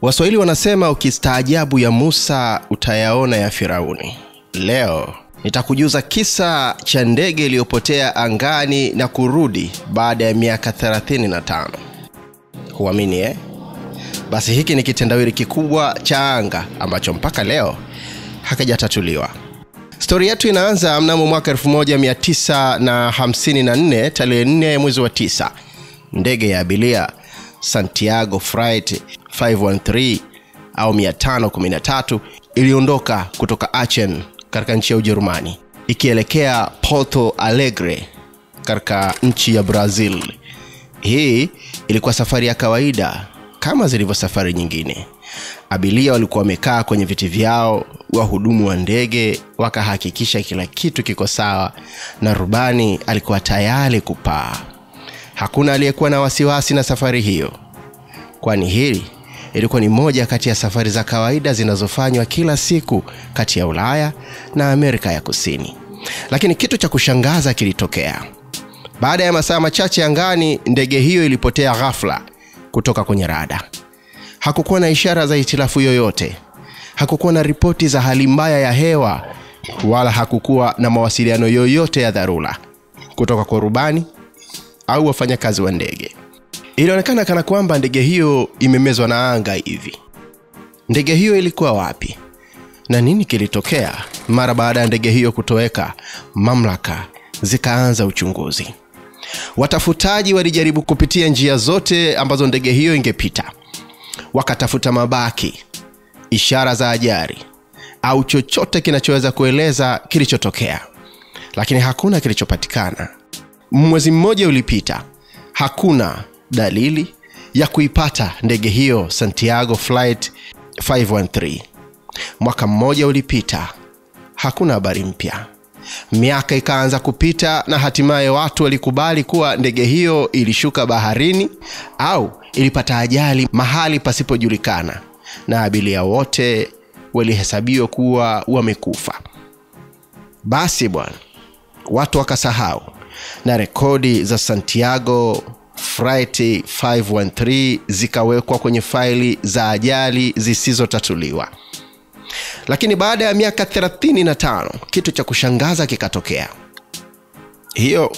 Waswahili wanasema ukistaajabu ya Musa utayaona ya Firauni. Leo nitakujuza kisa cha ndege iliyopotea angani na kurudi baada ya miaka 35. Huamini Basi hiki ni kitendawili kikubwa cha anga ambacho mpaka leo hakijatatuliwa. Story yetu inaanza mnamo mwaka 1954 tarehe 4 mwezi wa 9. Ndege ya abiria Santiago Flight 513 au 513 iliondoka kutoka Aachen katika nchi ya Ujerumani ikielekea Porto Alegre katika nchi ya Brazil. Hii ilikuwa safari ya kawaida kama zilivyo safari nyingine. Abiria walikuwa wamekaa kwenye viti vyao, wahudumu wa ndege wakahakikisha kila kitu kiko sawa na rubani alikuwa tayari kupaa. Hakuna aliyekuwa na wasiwasi na safari hiyo, kwani hili ilikuwa ni moja kati ya safari za kawaida zinazofanywa kila siku kati ya Ulaya na Amerika ya Kusini. Lakini kitu cha kushangaza kilitokea. Baada ya masaa machache angani, ndege hiyo ilipotea ghafla kutoka kwenye rada. Hakukuwa na ishara za hitilafu yoyote. Hakukuwa na ripoti za hali mbaya ya hewa, wala hakukuwa na mawasiliano yoyote ya dharura kutoka kwa rubani au wafanyakazi wa ndege. Ilionekana kana kwamba ndege hiyo imemezwa na anga hivi. Ndege hiyo ilikuwa wapi? Na nini kilitokea? Mara baada ya ndege hiyo kutoweka, mamlaka zikaanza uchunguzi. Watafutaji walijaribu kupitia njia zote ambazo ndege hiyo ingepita. Wakatafuta mabaki, ishara za ajali au chochote kinachoweza kueleza kilichotokea, lakini hakuna kilichopatikana. Mwezi mmoja ulipita, hakuna dalili ya kuipata ndege hiyo Santiago Flight 513. Mwaka mmoja ulipita, hakuna habari mpya. Miaka ikaanza kupita na hatimaye watu walikubali kuwa ndege hiyo ilishuka baharini au ilipata ajali mahali pasipojulikana, na abiria wote walihesabiwa kuwa wamekufa. Basi bwana, watu wakasahau na rekodi za Santiago Flight 513 zikawekwa kwenye faili za ajali zisizotatuliwa. Lakini baada ya miaka 35, kitu cha kushangaza kikatokea. Hiyo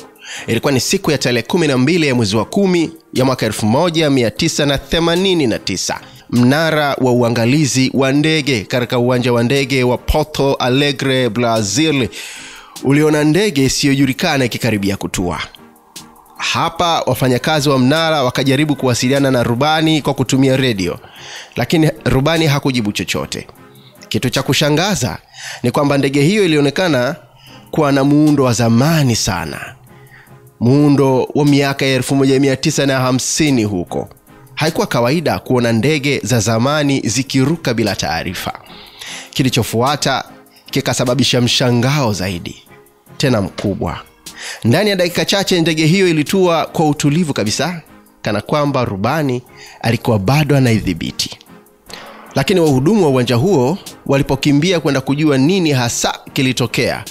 ilikuwa ni siku ya tarehe 12 ya mwezi wa 10 ya mwaka 1989. Mnara wa uangalizi wa ndege katika uwanja wa ndege wa Porto Alegre, Brazil, uliona ndege isiyojulikana ikikaribia kutua. Hapa wafanyakazi wa mnara wakajaribu kuwasiliana na rubani kwa kutumia radio, lakini rubani hakujibu chochote. Kitu cha kushangaza ni kwamba ndege hiyo ilionekana kuwa na muundo wa zamani sana. Muundo wa miaka 1950 huko. Haikuwa kawaida kuona ndege za zamani zikiruka bila taarifa. Kilichofuata kikasababisha mshangao zaidi, tena mkubwa. Ndani ya dakika chache ndege hiyo ilitua kwa utulivu kabisa, kana kwamba rubani alikuwa bado anaidhibiti. Lakini wahudumu wa uwanja huo walipokimbia kwenda kujua nini hasa kilitokea,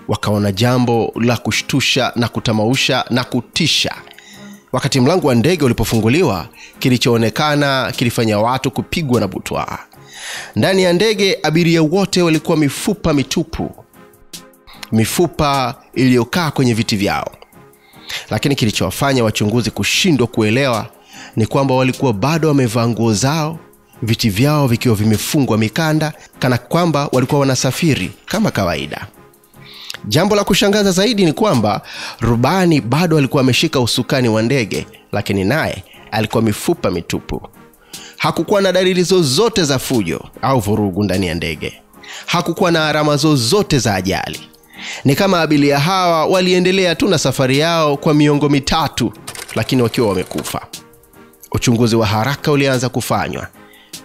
wakaona jambo la kushtusha na kutamausha na kutisha. Wakati mlango wa ndege ulipofunguliwa, kilichoonekana kilifanya watu kupigwa na butwaa. Ndani ya ndege abiria wote walikuwa mifupa mitupu, mifupa iliyokaa kwenye viti vyao. Lakini kilichowafanya wachunguzi kushindwa kuelewa ni kwamba walikuwa bado wamevaa nguo zao, viti vyao vikiwa vimefungwa mikanda, kana kwamba walikuwa wanasafiri kama kawaida. Jambo la kushangaza zaidi ni kwamba rubani bado alikuwa ameshika usukani wa ndege, lakini naye alikuwa mifupa mitupu. Hakukuwa na dalili zozote za fujo au vurugu ndani ya ndege. Hakukuwa na alama zozote za ajali. Ni kama abiria hawa waliendelea tu na safari yao kwa miongo mitatu, lakini wakiwa wamekufa. Uchunguzi wa haraka ulianza kufanywa,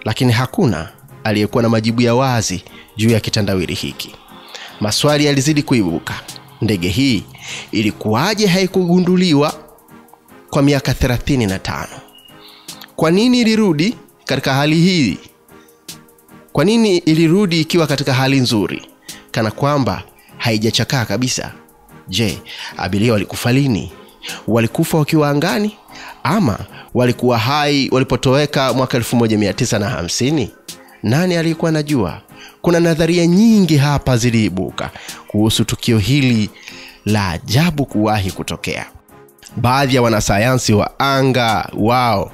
lakini hakuna aliyekuwa na majibu ya wazi juu ya kitendawili hiki. Maswali yalizidi kuibuka. Ndege hii ilikuwaje haikugunduliwa kwa miaka 35? Kwa nini ilirudi katika hali hii? Kwa nini ilirudi ikiwa katika hali nzuri, kana kwamba haijachakaa kabisa? Je, abiria walikufa lini? Walikufa wakiwa angani Ama walikuwa hai walipotoweka mwaka 1950? Nani alikuwa anajua? Kuna nadharia nyingi hapa ziliibuka kuhusu tukio hili la ajabu kuwahi kutokea. Baadhi ya wanasayansi wa anga wao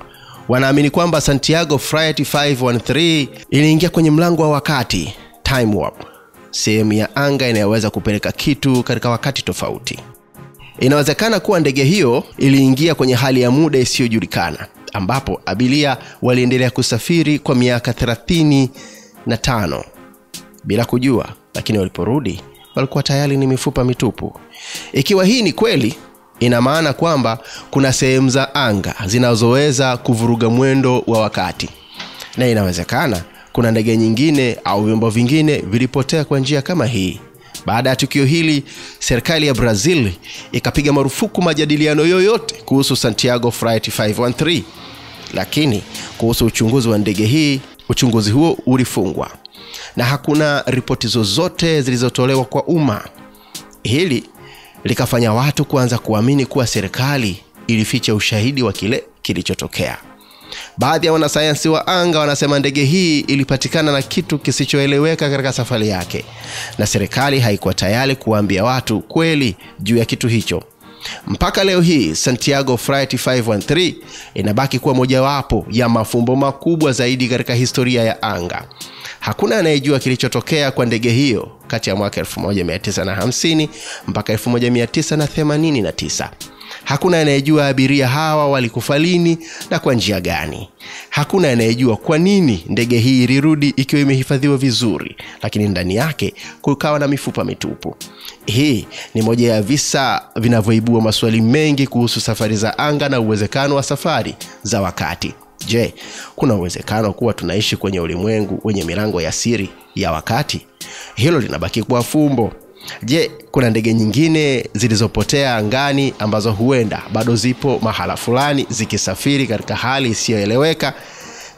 wanaamini kwamba Santiago Flight 513 iliingia kwenye mlango wa wakati, time warp, sehemu ya anga inayoweza kupeleka kitu katika wakati tofauti. Inawezekana kuwa ndege hiyo iliingia kwenye hali ya muda isiyojulikana, ambapo abiria waliendelea kusafiri kwa miaka 35 bila kujua, lakini waliporudi walikuwa tayari ni mifupa mitupu. Ikiwa hii ni kweli, ina maana kwamba kuna sehemu za anga zinazoweza kuvuruga mwendo wa wakati, na inawezekana kuna ndege nyingine au vyombo vingine vilipotea kwa njia kama hii. Baada ya tukio hili, serikali ya Brazil ikapiga marufuku majadiliano yoyote kuhusu Santiago Flight 513. Lakini kuhusu uchunguzi wa ndege hii, uchunguzi huo ulifungwa na hakuna ripoti zozote zilizotolewa kwa umma. Hili likafanya watu kuanza kuamini kuwa serikali ilificha ushahidi wa kile kilichotokea. Baadhi ya wanasayansi wa anga wanasema ndege hii ilipatikana na kitu kisichoeleweka katika safari yake, na serikali haikuwa tayari kuambia watu kweli juu ya kitu hicho. Mpaka leo hii Santiago Flight 513 inabaki kuwa mojawapo ya mafumbo makubwa zaidi katika historia ya anga. Hakuna anayejua kilichotokea kwa ndege hiyo kati ya mwaka 1950 mpaka 1989. Hakuna anayejua abiria hawa walikufa lini na kwa njia gani. Hakuna anayejua kwa nini ndege hii ilirudi ikiwa imehifadhiwa vizuri, lakini ndani yake kukawa na mifupa mitupu. Hii ni moja ya visa vinavyoibua maswali mengi kuhusu safari za anga na uwezekano wa safari za wakati. Je, kuna uwezekano kuwa tunaishi kwenye ulimwengu wenye milango ya siri ya wakati? Hilo linabaki kuwa fumbo. Je, kuna ndege nyingine zilizopotea angani ambazo huenda bado zipo mahala fulani zikisafiri katika hali isiyoeleweka?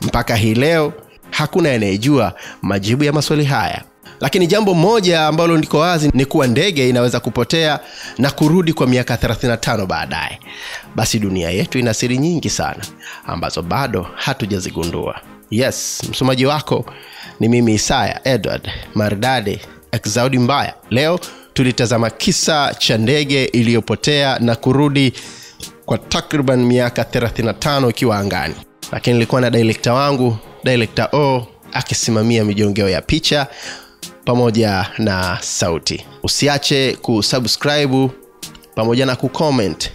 Mpaka hii leo hakuna anayejua majibu ya maswali haya. Lakini jambo moja ambalo liko wazi ni kuwa ndege inaweza kupotea na kurudi kwa miaka 35 baadaye. Basi dunia yetu ina siri nyingi sana ambazo bado hatujazigundua. Yes, msomaji wako ni mimi Isaya Edward Maridadi Exaudi Mbaya. Leo tulitazama kisa cha ndege iliyopotea na kurudi kwa takriban miaka 35 ikiwa angani. Lakini nilikuwa na director wangu, Director O, akisimamia mijongeo ya picha pamoja na sauti. Usiache kusubscribe pamoja na kucomment